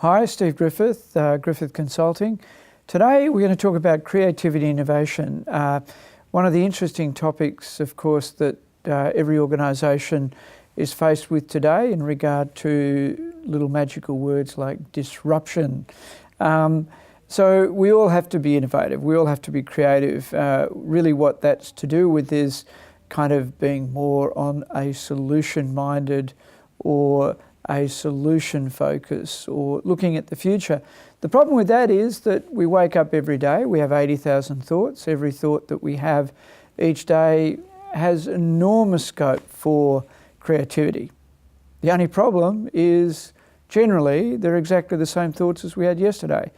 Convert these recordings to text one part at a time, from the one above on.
Hi, Steve Griffith, Griffith Consulting. Today we're going to talk about creativity and innovation. One of the interesting topics, of course, that every organisation is faced with today in regard to little magical words like disruption. So we all have to be innovative, we all have to be creative. Really what that's to do with is kind of being more on a solution-minded or a solution focus or looking at the future. The problem with that is that we wake up every day, we have 80,000 thoughts. Every thought that we have each day has enormous scope for creativity. The only problem is generally they're exactly the same thoughts as we had yesterday.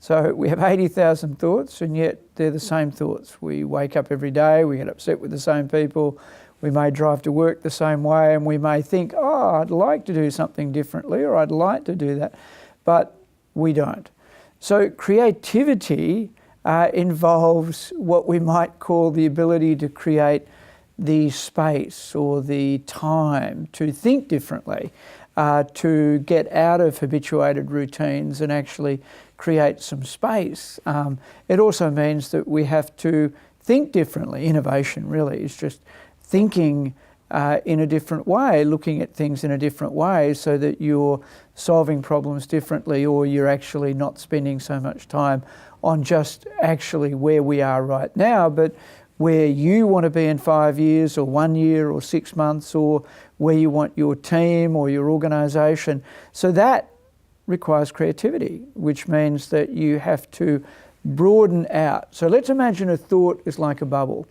So we have 80,000 thoughts and yet they're the same thoughts. We wake up every day, we get upset with the same people, we may drive to work the same way, and we may think, oh, I'd like to do something differently, or I'd like to do that, but we don't. So creativity involves what we might call the ability to create the space or the time to think differently, to get out of habituated routines and actually create some space. It also means that we have to think differently. Innovation really is just thinking in a different way, looking at things in a different way so that you're solving problems differently, or you're actually not spending so much time on just actually where we are right now, but where you want to be in 5 years or 1 year or 6 months, or where you want your team or your organisation. So that requires creativity, which means that you have to broaden out. So let's imagine a thought is like a bubble.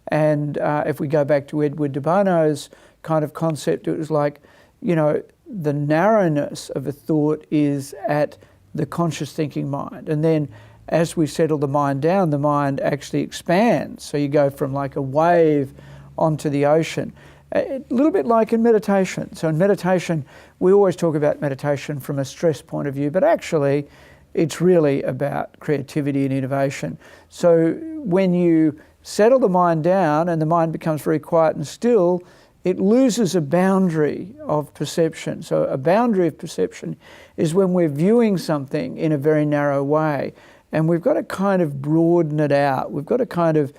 And if we go back to Edward de Bono's kind of concept, it was like, you know, the narrowness of a thought is at the conscious thinking mind. And then as we settle the mind down, the mind actually expands. So you go from like a wave onto the ocean. A little bit like in meditation. So in meditation, we always talk about meditation from a stress point of view, but actually it's really about creativity and innovation. So when you settle the mind down and the mind becomes very quiet and still, it loses a boundary of perception. So a boundary of perception is when we're viewing something in a very narrow way, and we've got to kind of broaden it out. We've got to kind of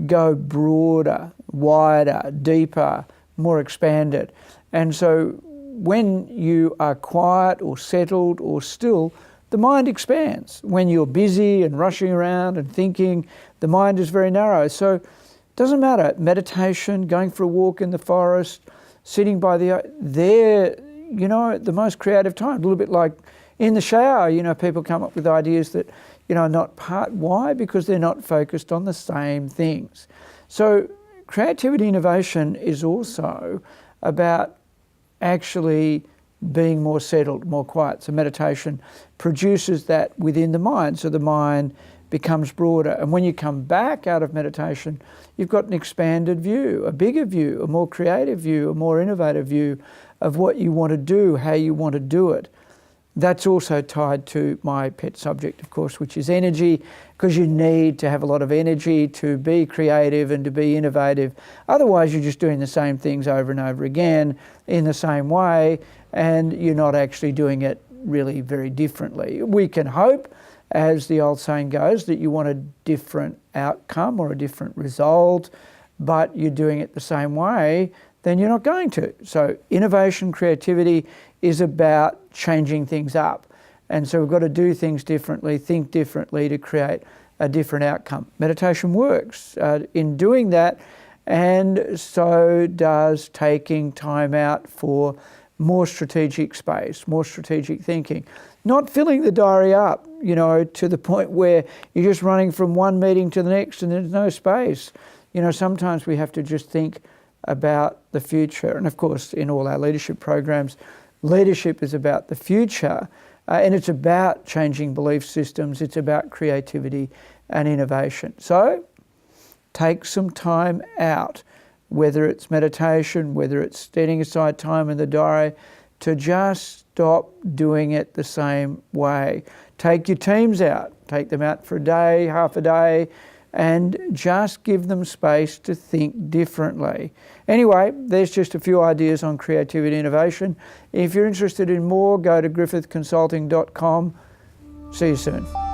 go broader, wider, deeper, more expanded. And so when you are quiet or settled or still, the mind expands. When you're busy and rushing around and thinking, the mind is very narrow. So it doesn't matter, meditation, going for a walk in the forest, sitting by they're, you know, the most creative time. A little bit like in the shower, you know, people come up with ideas that, you know, not part. Why? Because they're not focused on the same things. So creativity innovation is also about actually being more settled, more quiet. So meditation produces that within the mind. So the mind becomes broader. And when you come back out of meditation, you've got an expanded view, a bigger view, a more creative view, a more innovative view of what you want to do, how you want to do it. That's also tied to my pet subject, of course, which is energy, because you need to have a lot of energy to be creative and to be innovative. Otherwise, you're just doing the same things over and over again in the same way, and you're not actually doing it really very differently. We can hope, as the old saying goes, that you want a different outcome or a different result, but you're doing it the same way, then you're not going to. So innovation, creativity is about changing things up. And so we've got to do things differently, think differently to create a different outcome. Meditation works in doing that, and so does taking time out for more strategic space, more strategic thinking. Not filling the diary up, you know, to the point where you're just running from one meeting to the next and there's no space. You know, sometimes we have to just think about the future. And of course, in all our leadership programs, leadership is about the future, and it's about changing belief systems. It's about creativity and innovation. So take some time out, whether it's meditation, whether it's setting aside time in the diary, to just stop doing it the same way. Take your teams out. Take them out for a day, half a day, and just give them space to think differently. Anyway, there's just a few ideas on creativity innovation. If you're interested in more, go to griffithconsulting.com. See you soon.